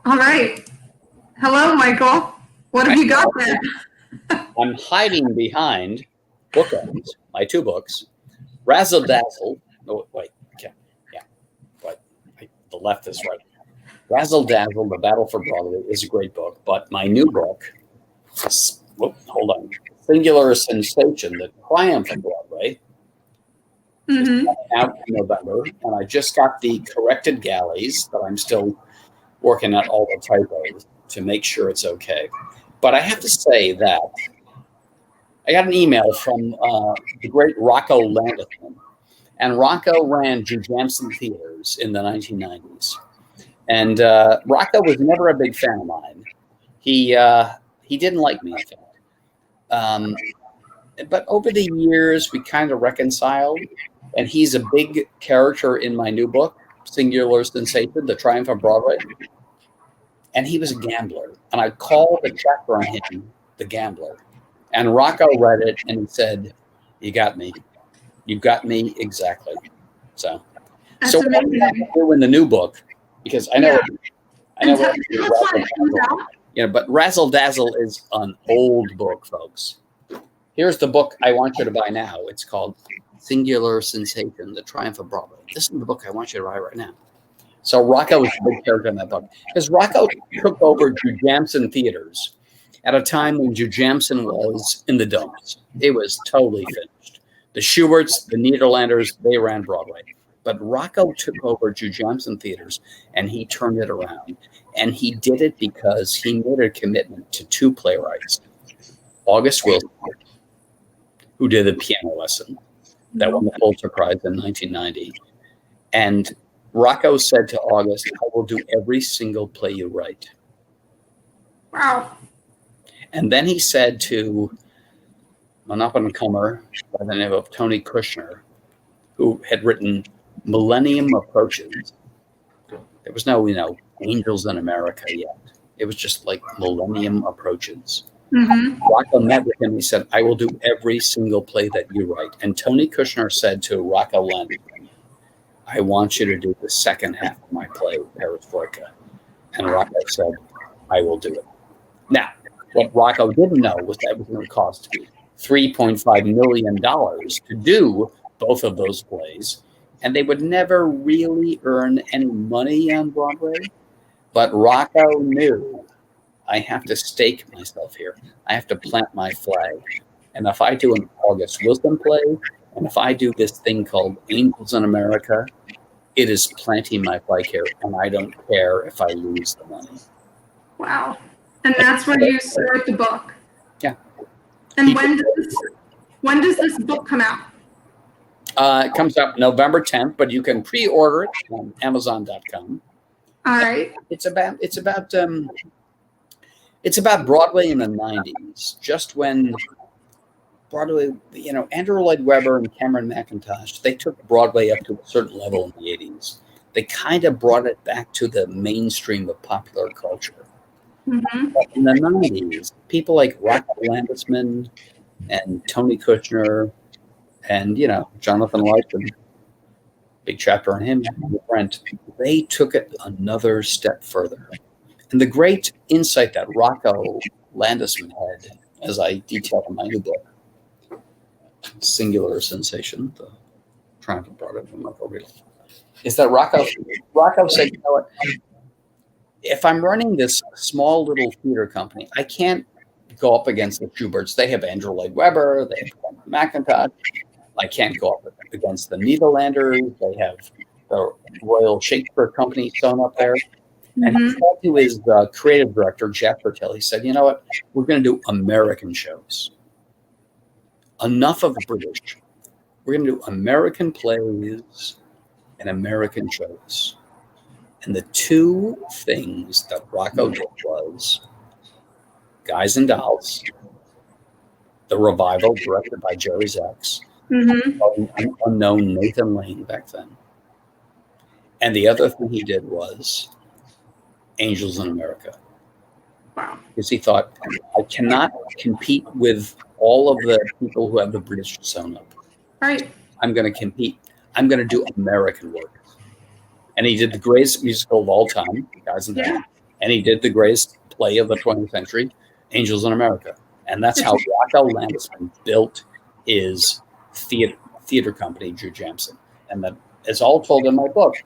All right. Hello, Michael. What have you got there? I'm hiding behind bookends, my two books, Razzle Dazzle. Oh, wait, okay, yeah, but the left is right. Razzle Dazzle, The Battle for Broadway is a great book, but my new book, hold on, Singular Sensation, The Triumph of Broadway, is coming out in November, and I just got the corrected galleys, but I'm still working on all the typos to make sure it's okay. But I have to say that I got an email from the great Rocco Landisman, and Rocco ran Jujamcyn Theaters in the 1990s. And Rocco was never a big fan of mine. He didn't like me, in fact. But over the years, we kind of reconciled, and he's a big character in my new book, Singular Sensation, The Triumph of Broadway. And he was a gambler, and I called the chapter on him, The Gambler. And Rocco read it, and he said, "You got me. You got me exactly." So what I'm going to do in the new book, because I know, but Razzle Dazzle is an old book, folks. Here's the book I want you to buy now. It's called Singular Sensation: The Triumph of Broadway. This is the book I want you to buy right now. So Rocco is a big character in that book, because Rocco took over Jujamcyn Theaters at a time when Jujamcyn was in the dumps. It was totally finished. The Schuberts, the Nederlanders, they ran Broadway. But Rocco took over Jujamcyn Theaters, and he turned it around. And he did it because he made a commitment to two playwrights, August Wilson, who did The Piano Lesson, that won the Pulitzer Prize in 1990. And Rocco said to August, "I will do every single play you write." Wow. And then he said to an up-and-comer by the name of Tony Kushner, who had written Millennium Approaches. There was no, Angels in America yet. It was just like Millennium Approaches. Rocco met with him. He said, "I will do every single play that you write." And Tony Kushner said to Rocco Landisman, "I want you to do the second half of my play, Perestroika." And Rocco said, "I will do it." Now, what Rocco didn't know was that it was going to cost $3.5 million to do both of those plays, and they would never really earn any money on Broadway. But Rocco knew, I have to stake myself here. I have to plant my flag. And if I do an August Wilson play, and if I do this thing called Angels in America, it is planting my flag here, and I don't care if I lose the money. Wow. And that's where you start the book. Yeah. And when does this book come out? It comes out November 10th, but you can pre-order it on Amazon.com. All right. It's about Broadway in the 90s, just when Broadway, Andrew Lloyd Webber and Cameron McIntosh, they took Broadway up to a certain level in the 80s. They kind of brought it back to the mainstream of popular culture. But in the 90s, people like Rocco Landisman and Tony Kushner and, Jonathan Lightman, big chapter on him, Brent, they took it another step further. And the great insight that Rocco Landisman had, as I detailed in my new book, Singular Sensation, The Triumph of Broadway from Michael Riedel, is that Rocco said, "You know what? If I'm running this small little theater company, I can't go up against the Schuberts. They have Andrew Lloyd Webber, they have McIntosh. I can't go up against the Nederlanders. They have the Royal Shakespeare Company sewn up there." And he said to his creative director, Jeff Riedel, he said, "You know what? We're going to do American shows. Enough of the British. We're going to do American plays and American shows." And the two things that Rocco did was Guys and Dolls, the revival directed by Jerry Zaks, an unknown Nathan Lane back then. And the other thing he did was Angels in America. Wow. Because he thought, I cannot compete with all of the people who have the British sewn up. Right. I'm going to compete. I'm going to do American work. And he did the greatest musical of all time, Guys and Dolls. And he did the greatest play of the 20th century, Angels in America. And that's how Rocco Landisman built his theater company, Drew Jamson. And that is all told in my book,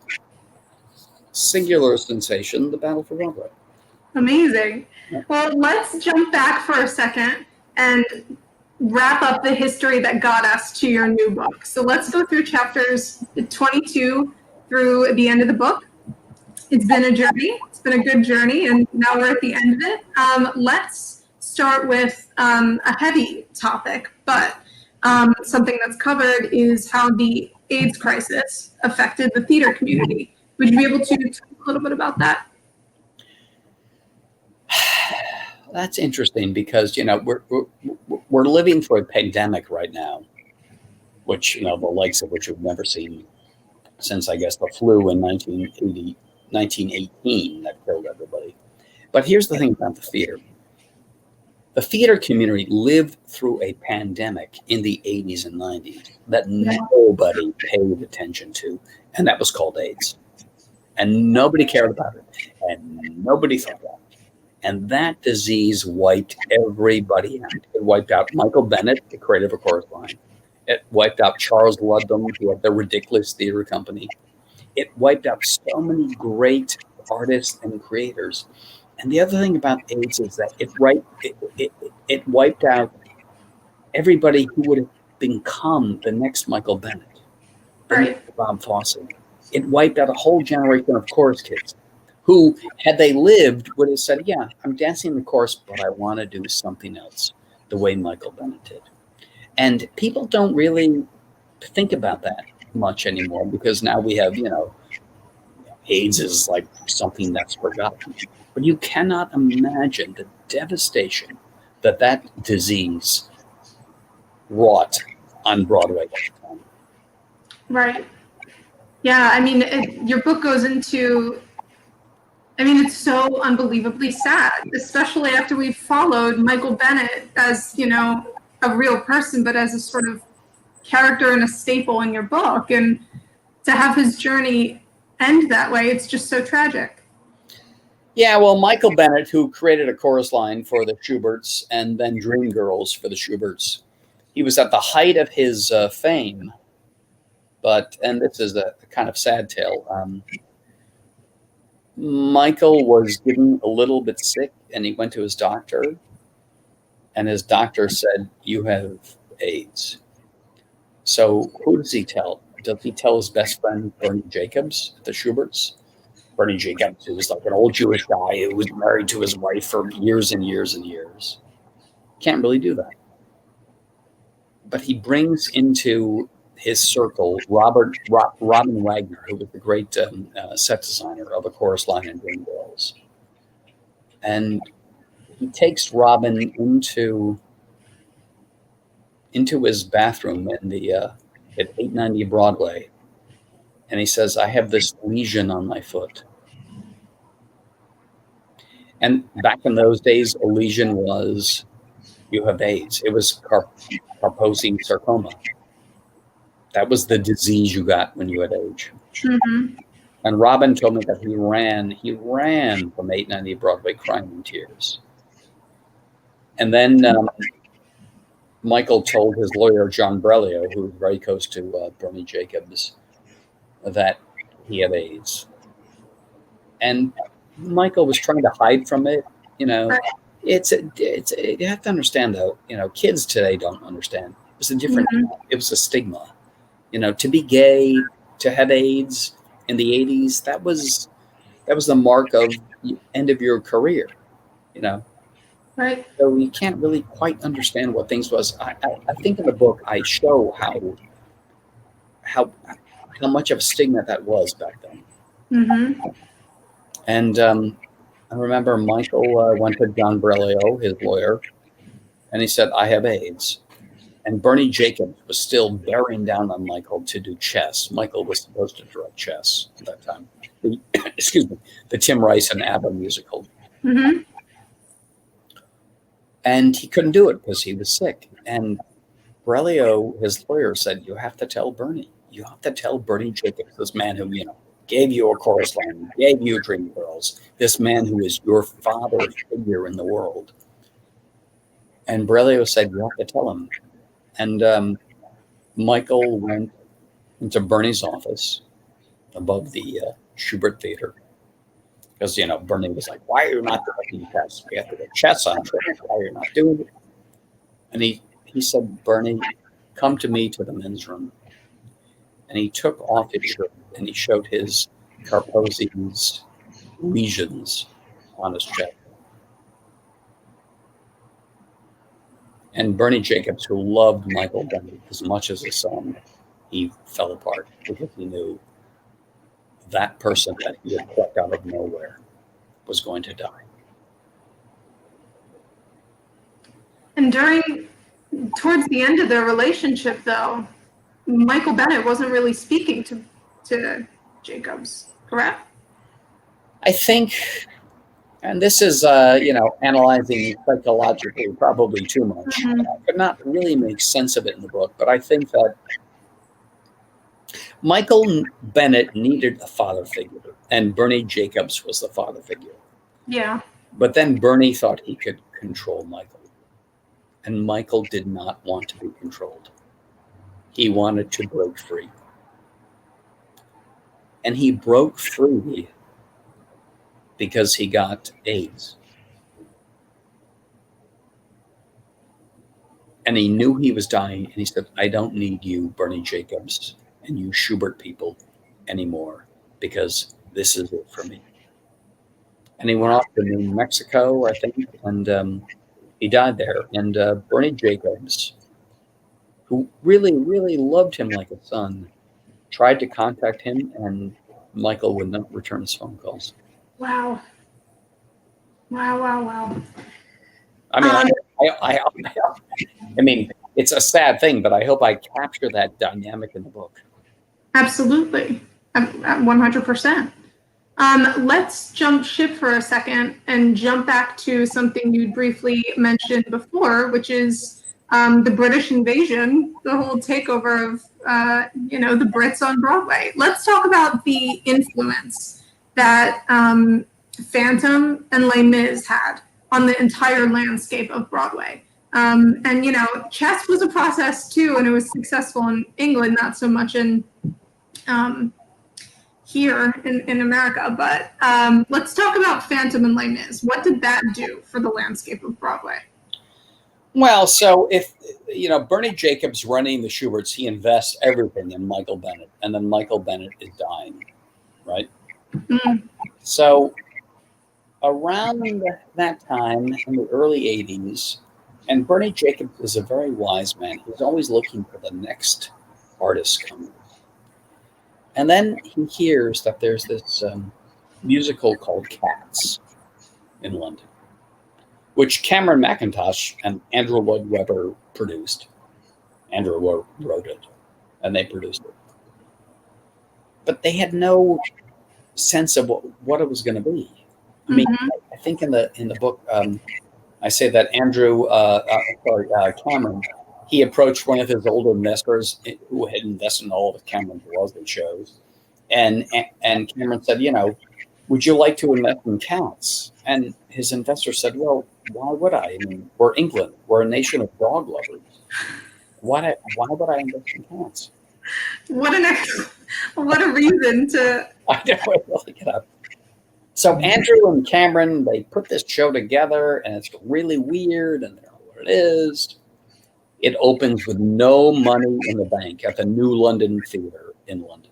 Singular Sensation, The Battle for Broadway. Amazing. Well, let's jump back for a second and wrap up the history that got us to your new book. So let's go through chapters 22 through the end of the book. It's been a journey. It's been a good journey, and now we're at the end of it. Let's start with a heavy topic, but something that's covered is how the AIDS crisis affected the theater community. Would you be able to talk a little bit about that? That's interesting because, we're living through a pandemic right now, which, the likes of which we've never seen since, I guess, the flu in 1918 that killed everybody. But here's the thing about the theater. The theater community lived through a pandemic in the 80s and 90s that nobody paid attention to, and that was called AIDS. And nobody cared about it, and nobody thought about it. And that disease wiped everybody out. It wiped out Michael Bennett, the creator of Chorus Line. It wiped out Charles Ludlam, who had the Ridiculous Theater Company. It wiped out so many great artists and creators. And the other thing about AIDS is that it wiped out everybody who would have become the next Michael Bennett, the next Bob Fosse. It wiped out a whole generation of chorus kids who, had they lived, would have said, yeah, I'm dancing the chorus, but I want to do something else, the way Michael Bennett did. And people don't really think about that much anymore because now we have, AIDS is like something that's forgotten. But you cannot imagine the devastation that disease wrought on Broadway at the time. Right. Yeah, I mean, your book goes into, it's so unbelievably sad, especially after we've followed Michael Bennett as, a real person, but as a sort of character and a staple in your book. And to have his journey end that way, it's just so tragic. Yeah, well, Michael Bennett, who created a chorus line for the Schuberts and then Dreamgirls for the Schuberts, he was at the height of his fame. And this is a kind of sad tale. Michael was getting a little bit sick, and he went to his doctor, and his doctor said, "You have AIDS." So who does he tell? Does he tell his best friend, Bernie Jacobs, at the Schuberts? Bernie Jacobs, who was like an old Jewish guy who was married to his wife for years and years and years. Can't really do that. But he brings into his circle Robin Wagner, who was the great set designer of A Chorus Line and Dreamgirls. And he takes Robin into his bathroom at 890 Broadway, and he says, "I have this lesion on my foot." And back in those days, a lesion was, you have AIDS. It was Kaposi sarcoma. That was the disease you got when you had AIDS. Mm-hmm. And Robin told me that he ran from 890 Broadway crying in tears. And then Michael told his lawyer, John Brelio, who was very close to Bernie Jacobs, that he had AIDS. And Michael was trying to hide from it. You have to understand, though, kids today don't understand. It was a different, it was a stigma. To be gay, to have AIDS in the 80s, that was the mark of the end of your career, Right. So you can't really quite understand what things was. I think in the book I show how much of a stigma that was back then. Mm-hmm. And I remember Michael went to John Brelio, his lawyer, and he said, "I have AIDS." And Bernie Jacobs was still bearing down on Michael to do Chess. Michael was supposed to direct Chess at that time. The Tim Rice and ABBA musical. Mm-hmm. And he couldn't do it because he was sick. And Brelio, his lawyer, said, "You have to tell Bernie. You have to tell Bernie Jacobs, this man who, gave you a chorus line, gave you Dream Girls, this man who is your father figure in the world. And Berlioz said, you have to tell him. And Michael went into Bernie's office above the Schubert Theater. Because, Bernie was like, why are you not doing chess? We have to get chess on trip. Why are you not doing it? And he said, Bernie, come to me to the men's room. And he took off his shirt and he showed his Kaposi's lesions on his chest. And Bernie Jacobs, who loved Michael Bennett as much as his son, he fell apart because he knew that person that he had plucked out of nowhere was going to die. And towards the end of their relationship, though, Michael Bennett wasn't really speaking to Jacobs, correct? I think, and this is, analyzing psychologically probably too much. Mm-hmm. I could not really make sense of it in the book, but I think that Michael Bennett needed a father figure, and Bernie Jacobs was the father figure. Yeah. But then Bernie thought he could control Michael, and Michael did not want to be controlled. He wanted to break free. And he broke free because he got AIDS. And he knew he was dying, and he said, I don't need you, Bernie Jacobs, and you Schubert people anymore, because this is it for me. And he went off to New Mexico, I think, and he died there. And Bernie Jacobs, who really, really loved him like a son, tried to contact him, and Michael would not return his phone calls. Wow. Wow. I mean, it's a sad thing, but I hope I capture that dynamic in the book. Absolutely. 100%. Let's jump ship for a second and jump back to something you briefly mentioned before, which is the British invasion, the whole takeover of, the Brits on Broadway. Let's talk about the influence that Phantom and Les Mis had on the entire landscape of Broadway. Chess was a process too, and it was successful in England, not so much in here in America. But let's talk about Phantom and Les Mis. What did that do for the landscape of Broadway? Well, so if, Bernie Jacobs running the Schuberts, he invests everything in Michael Bennett, and then Michael Bennett is dying, right? Mm. So around that time in the early 80s, and Bernie Jacobs is a very wise man. He's always looking for the next artist coming. And then he hears that there's this musical called Cats in London, which Cameron Mackintosh and Andrew Lloyd Webber produced. Andrew wrote it, and they produced it. But they had no sense of what it was going to be. I mean, I think in the book, I say that Cameron, he approached one of his older investors who had invested in all of Cameron's Wellesley shows, and Cameron said, would you like to invest in Cats? And his investor said, well, why would I? I mean, we're England. We're a nation of dog lovers. Why would I invest in Cats? What a reason to. I know, look it up. So Andrew and Cameron, they put this show together, and it's really weird, and they don't know what it is. It opens with no money in the bank at the New London Theatre in London.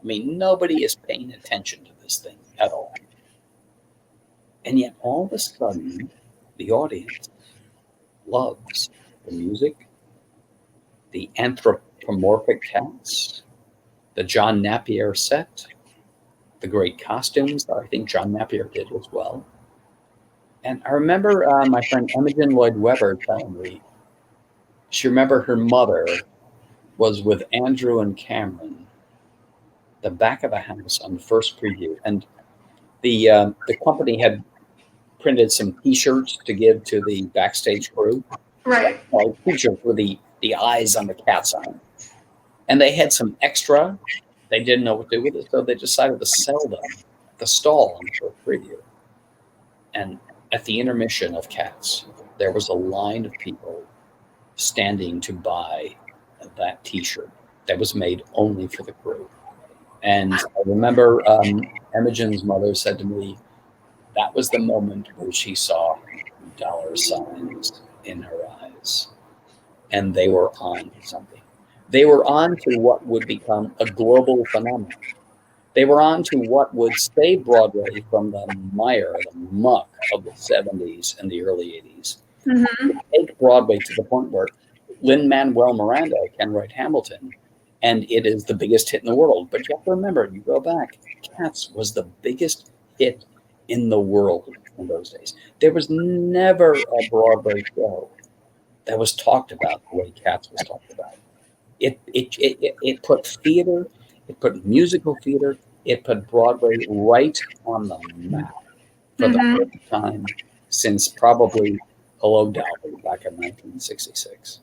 I mean, nobody is paying attention to this thing at all. And yet, all of a sudden, the audience loves the music, the anthropomorphic cats, the John Napier set, the great costumes that I think John Napier did as well. And I remember my friend Imogen Lloyd Webber telling me, she remembered her mother was with Andrew and Cameron, the back of the house on the first preview. And the company had printed some T-shirts to give to the backstage crew. Right. T-shirts with the eyes on the cats on them. And they had some extra they didn't know what to do with it, so they decided to sell them at the stall for a preview. And at the intermission of Cats, there was a line of people standing to buy that T-shirt that was made only for the crew. And I remember Imogen's mother said to me, that was the moment where she saw dollar signs in her eyes. And they were on to something. They were on to what would become a global phenomenon. They were on to what would save Broadway from the mire, the muck of the 70s and the early 80s. Mm-hmm. Take Broadway to the point where Lin-Manuel Miranda can write Hamilton, and it is the biggest hit in the world. But you have to remember, you go back, Cats was the biggest hit in the world in those days. There was never a Broadway show that was talked about the way Cats was talked about. It put theater, it put musical theater, it put Broadway right on the map for the first time since probably Hello Dolly back in 1966.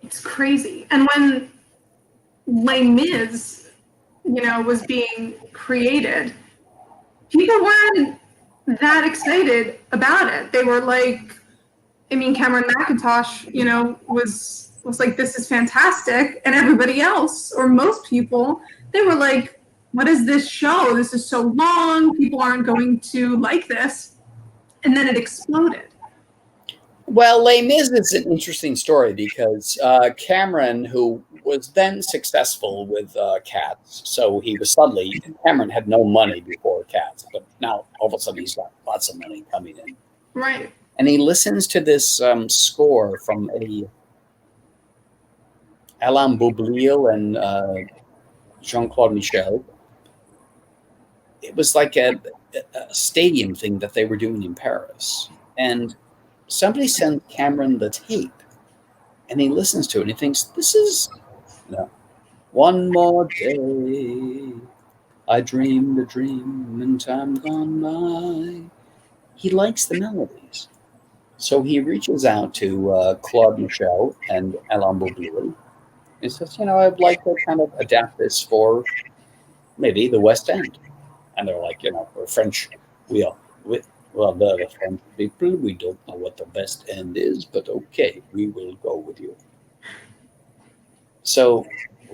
It's crazy. And when Les Mis, was being created, people weren't that excited about it. They were like, Cameron McIntosh, was like, this is fantastic. And everybody else, or most people, they were like, what is this show? This is so long. People aren't going to like this. And then it exploded. Well, Les Mis is an interesting story because Cameron, who was then successful with Cats, so he was suddenly, Cameron had no money before Cats, but now all of a sudden he's got lots of money coming in. Right. And he listens to this score from Alain Boublil and Jean-Claude Michel. It was like a stadium thing that they were doing in Paris. And somebody sent Cameron the tape, and he listens to it, and he thinks, this is, one more day, I dreamed a dream in time gone by. He likes the melodies. So he reaches out to Claude Michel and Alain Boublil. He says, I'd like to kind of adapt this for maybe the West End. And they're like, we're French. The French people, we don't know what the West End is, but okay, we will go with you. So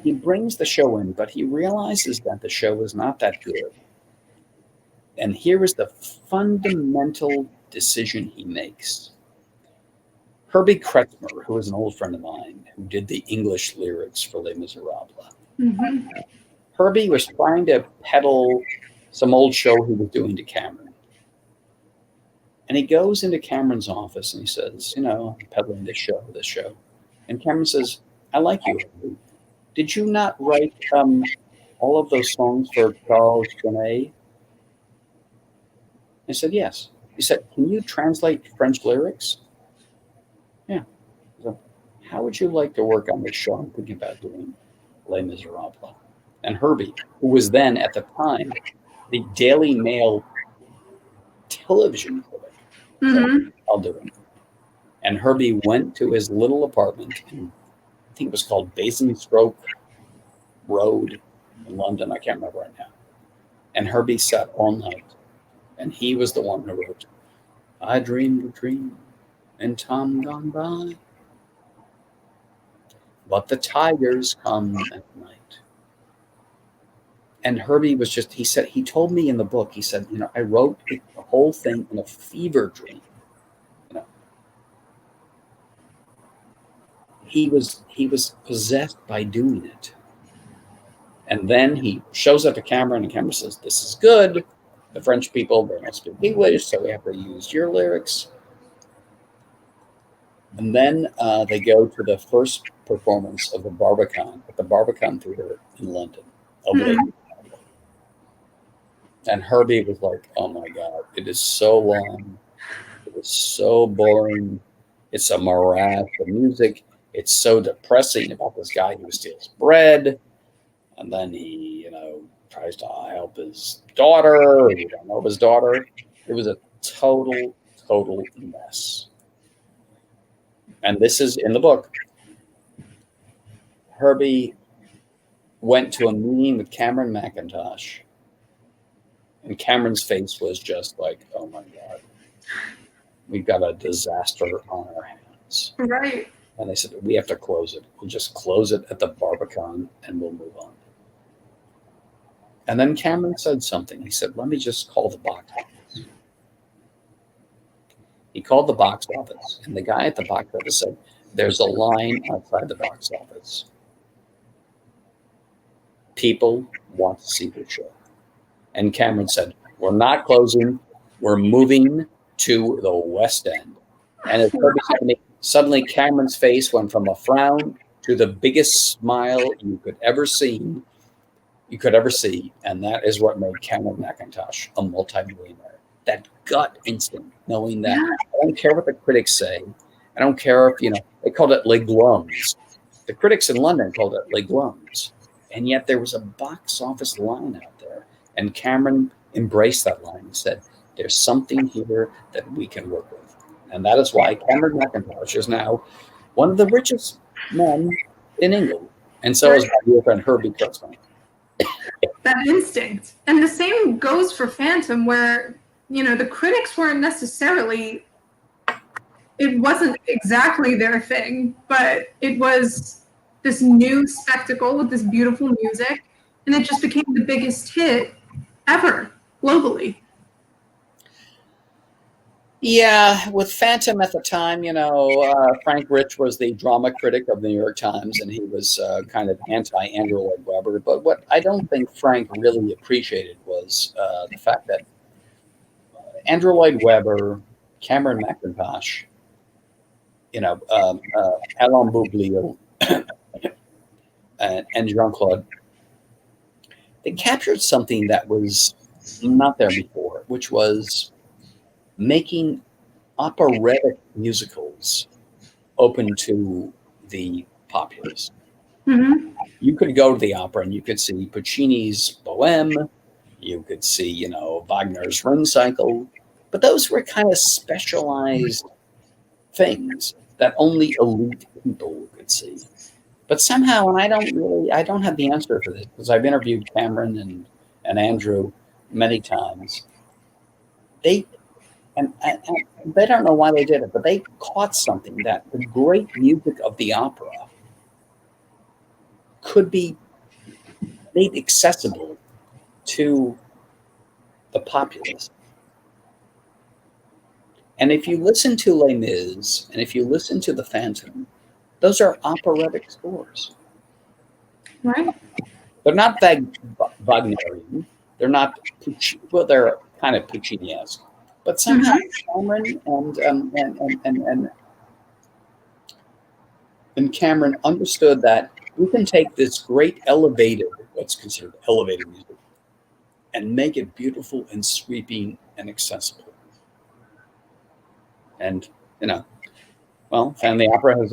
he brings the show in, but he realizes that the show is not that good. And here is the fundamental decision he makes. Herbie Kretzmer, who is an old friend of mine, who did the English lyrics for Les Miserables. Mm-hmm. Herbie was trying to peddle some old show he was doing to Cameron. And he goes into Cameron's office and he says, I'm peddling this show. And Cameron says, I like you, Herbie. Did you not write all of those songs for Charles Trenet? I said, yes. He said, can you translate French lyrics? Yeah. So, how would you like to work on this show? I'm thinking about doing Les Miserables. And Herbie, who was then at the time the Daily Mail television critic, said, I'll do it. And Herbie went to his little apartment in, I think it was called Basingstoke Road in London. I can't remember right now. And Herbie sat all night. And he was the one who wrote, I dreamed a dream in time gone by, but the tigers come at night. And Herbie was just, he told me in the book, he said, I wrote the whole thing in a fever dream. He was possessed by doing it. And then he shows up to Cameron, and Cameron says, this is good. The French people, they don't speak English, so we have to use your lyrics. And then they go to the first performance of the Barbican at the Barbican Theatre in London. And Herbie was like, oh my God, it is so long. It is so boring. It's a morass of music. It's so depressing about this guy who steals bread. And then he, tries to help his daughter. You don't know his daughter. It was a total mess. And this is in the book. Herbie went to a meeting with Cameron McIntosh, and Cameron's face was just like, oh my God, we've got a disaster on our hands. Right. And they said, we have to close it. We'll just close it at the Barbican and we'll move on. And then Cameron said something. He said, let me just call the box office. He called the box office, and the guy at the box office said, there's a line outside the box office. People want to see the show. And Cameron said, we're not closing. We're moving to the West End. And as Kirby said to me, suddenly Cameron's face went from a frown to the biggest smile you could ever see. And that is what made Cameron McIntosh a multimillionaire. That gut instinct, knowing that I don't care what the critics say. I don't care if, they called it Les Glums. The critics in London called it Les Glums. And yet there was a box office line out there. And Cameron embraced that line and said, there's something here that we can work with. And that is why Cameron McIntosh is now one of the richest men in England. And so is my dear friend Herbie Kurtzman. That instinct. And the same goes for Phantom, where, the critics weren't necessarily, it wasn't exactly their thing, but it was this new spectacle with this beautiful music, and it just became the biggest hit ever globally. Yeah, with Phantom at the time, Frank Rich was the drama critic of the New York Times, and he was kind of anti-Andrew Lloyd Webber. But what I don't think Frank really appreciated was the fact that Andrew Lloyd Webber, Cameron McIntosh, Alain Boublil, and Jean-Claude, they captured something that was not there before, which was making operatic musicals open to the populace. Mm-hmm. You could go to the opera and you could see Puccini's Bohème, you could see, Wagner's Ring Cycle, but those were kind of specialized things that only elite people could see. But somehow, and I don't have the answer for this because I've interviewed Cameron and Andrew many times. They don't know why they did it, but they caught something that the great music of the opera could be made accessible to the populace. And if you listen to Les Mis and if you listen to The Phantom, those are operatic scores. Right. They're not Wagnerian. They're not they're kind of Puccini-esque. But somehow Cameron and Cameron understood that we can take this great what's considered elevated music, and make it beautiful and sweeping and accessible. And Family Opera has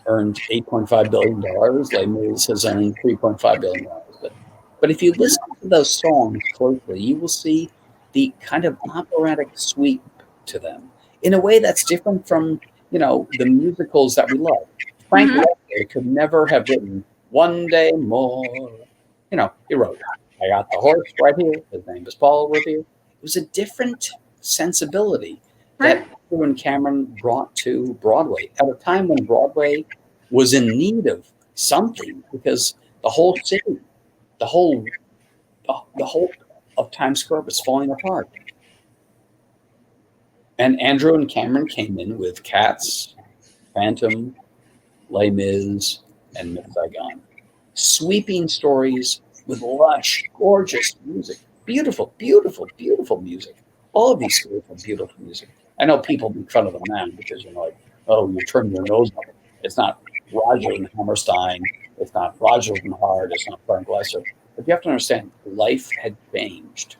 earned $8.5 billion. Les Mis has earned $3.5 billion. But if you listen to those songs closely, you will see the kind of operatic sweep to them in a way that's different from, the musicals that we love. Frank Lloyd could never have written One Day More. He wrote, I got the horse right here. His name is Paul Revere. It was a different sensibility that Andrew and Cameron brought to Broadway at a time when Broadway was in need of something because the whole city, the whole of Times Square was falling apart. And Andrew and Cameron came in with Cats, Phantom, Les Mis, and Miss Saigon. Sweeping stories with lush, gorgeous music. Beautiful, beautiful, beautiful music. All of these stories are beautiful music. I know people make fun of them now because you're like, oh, you turn your nose up. It's not Rodgers and Hammerstein. It's not Rodgers and Hart. It's not Frank Lesser. But you have to understand, life had changed.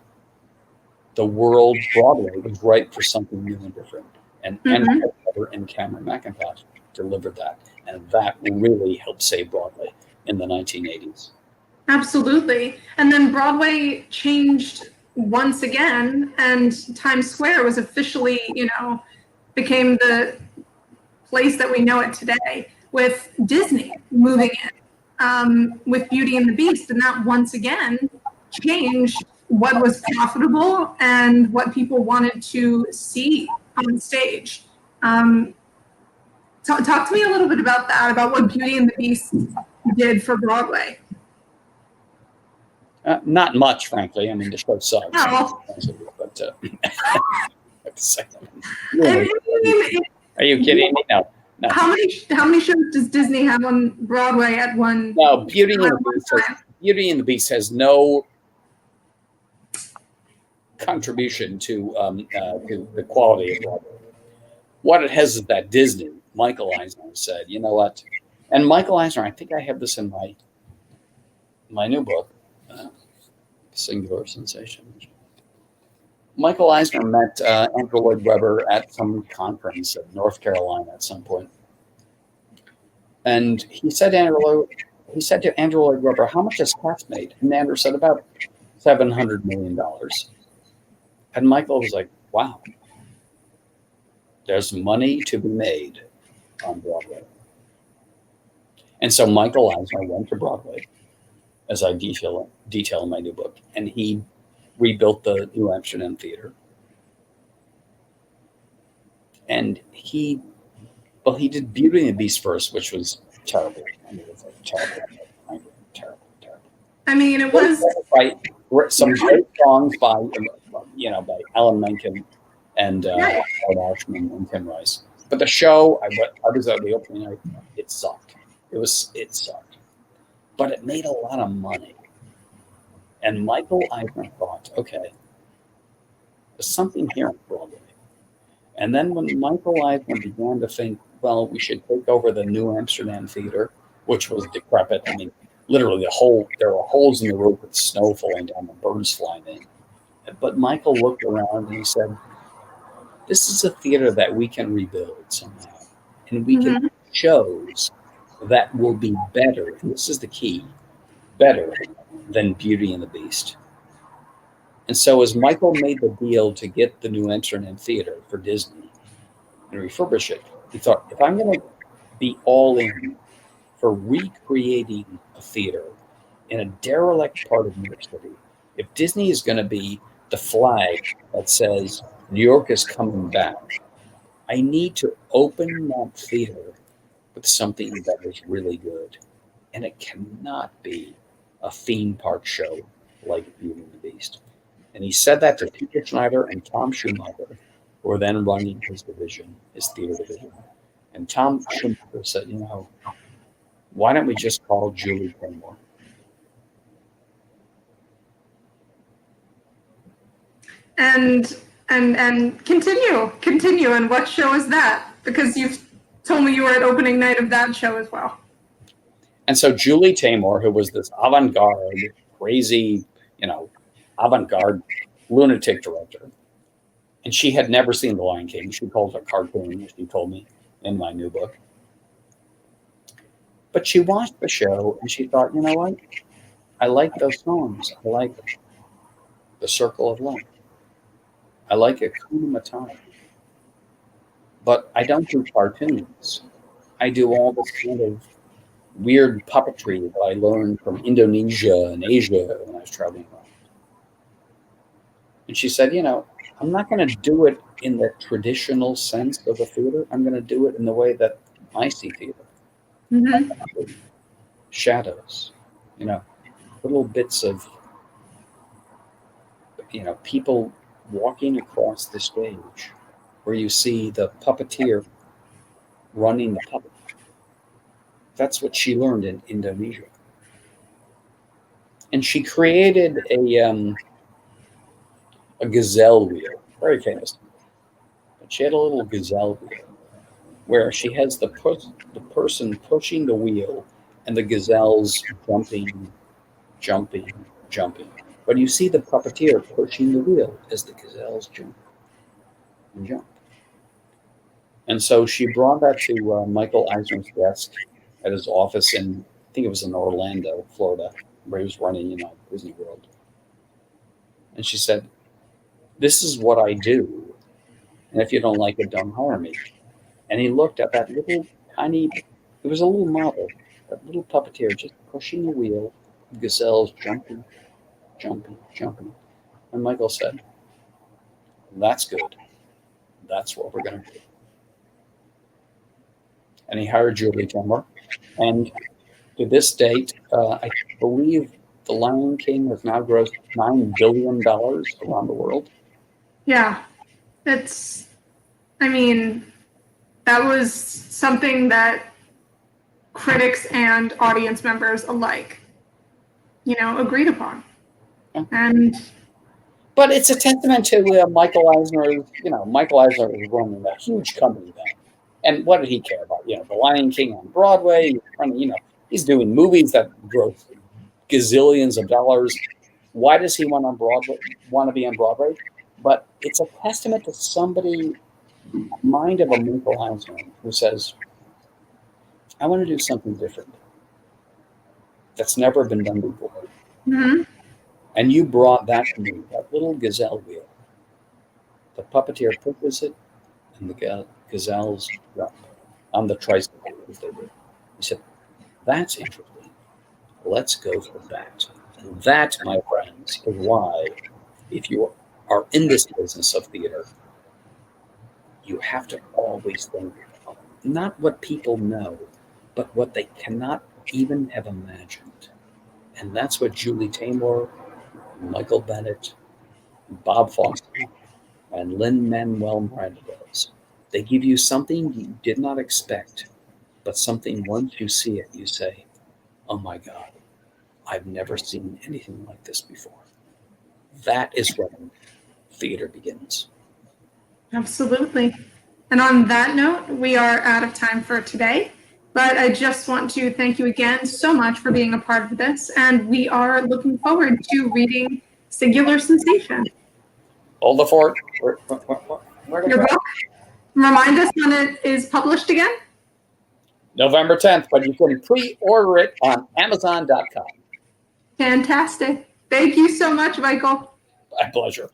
The world, Broadway, was ripe for something new and different. And Andrew and Cameron McIntosh delivered that. And that really helped save Broadway in the 1980s. Absolutely. And then Broadway changed once again, and Times Square was officially, became the place that we know it today with Disney moving in. with Beauty and the Beast, and that once again changed what was profitable and what people wanted to see on stage. Talk to me a little bit about that, about what Beauty and the Beast did for Broadway. Not much, frankly. I mean, the show sucks. No. But Are you kidding me? No. How many shows does Disney have on Broadway at one? No, Beauty and the Beast has no contribution to the quality of Broadway. What it has is that Disney, Michael Eisner said, you know what? And Michael Eisner, I think I have this in my new book, Singular Sensation. Michael Eisner met Andrew Lloyd Webber at some conference in North Carolina at some point. And he said to Andrew Lloyd Webber, how much has Cats made? And Andrew said, about $700 million. And Michael was like, wow, there's money to be made on Broadway. And so Michael Eisner went to Broadway, as I detail in my new book, and he rebuilt the New Amsterdam Theater. And he did Beauty and the Beast first, which was terrible. I mean, it was like terrible. I mean, it was some great songs by Alan Menken and Howard Ashman and Tim Rice. But the show, I was at the opening night. It sucked. It sucked. But it made a lot of money. And Michael Eisner thought, okay, there's something here in Broadway. And then when Michael Eisner began to think, well, we should take over the New Amsterdam Theater, which was decrepit. I mean, literally there were holes in the roof with snow falling down and birds flying in. But Michael looked around and he said, this is a theater that we can rebuild somehow. And we can shows that will be better. And this is the key, better than Beauty and the Beast. And so as Michael made the deal to get the New Amsterdam Theater for Disney and refurbish it, he thought, if I'm going to be all in for recreating a theater in a derelict part of New York City, if Disney is going to be the flag that says New York is coming back, I need to open that theater with something that is really good. And it cannot be a theme park show like Beauty and the Beast. And he said that to Peter Schneider and Tom Schumacher, who were then running his theater division. And Tom Schumacher said, why don't we just call Julie Taymor? And continue. And what show is that? Because you've told me you were at opening night of that show as well. And so Julie Taymor, who was this avant-garde, crazy, avant-garde lunatic director, and she had never seen The Lion King. She called it a cartoon, as she told me in my new book. But she watched the show and she thought, you know what? I like those songs. I like The Circle of Life. I like Hakuna Matata. But I don't do cartoons. I do all this kind of weird puppetry that I learned from Indonesia and Asia when I was traveling around. And she said, I'm not going to do it in the traditional sense of a theater. I'm going to do it in the way that I see theater. Shadows, little bits of, people walking across the stage where you see the puppeteer running the puppet. That's what she learned in Indonesia. And she created a gazelle wheel, very famous. But she had a little gazelle wheel where she has the person pushing the wheel and the gazelles jumping. But you see the puppeteer pushing the wheel as the gazelles jump. And so she brought that to Michael Eisner's desk at his office I think it was in Orlando, Florida, where he was running, Disney World. And she said, this is what I do. And if you don't like it, don't hire me. And he looked at that little tiny, it was a little model, that little puppeteer just pushing the wheel, gazelles jumping, jumping, jumping. And Michael said, "That's good. That's what we're going to do." And he hired Julie Taymor. And to this date, I believe The Lion King has now grossed $9 billion around the world. Yeah, I mean, that was something that critics and audience members alike, agreed upon. Yeah. And But it's a testament to Michael Eisner. Michael Eisner was running a huge company then. And what did he care about? The Lion King on Broadway. He's doing movies that gross gazillions of dollars. Why does he want to be on Broadway? But it's a testament to somebody, mind of a Michael Eisner, who says, "I want to do something different that's never been done before." mm-hmm. And you brought that to me, that little gazelle wheel. The puppeteer pushes it, and the gazelles jump on the tricycle, as they do. He said, "That's interesting. Let's go for that." That, my friends, is why, if you are in this business of theater, you have to always think of not what people know, but what they cannot even have imagined. And that's what Julie Taymor, Michael Bennett, Bob Foster, and Lin-Manuel Miranda does. They give you something you did not expect, but something once you see it, you say, "Oh my God, I've never seen anything like this before." That is when theater begins. Absolutely. And on that note, we are out of time for today. But I just want to thank you again so much for being a part of this. And we are looking forward to reading Singular Sensation. Hold the fort. Your book? Remind us when it is published again? November 10th, but you can pre-order it on Amazon.com. Fantastic. Thank you so much, Michael. My pleasure.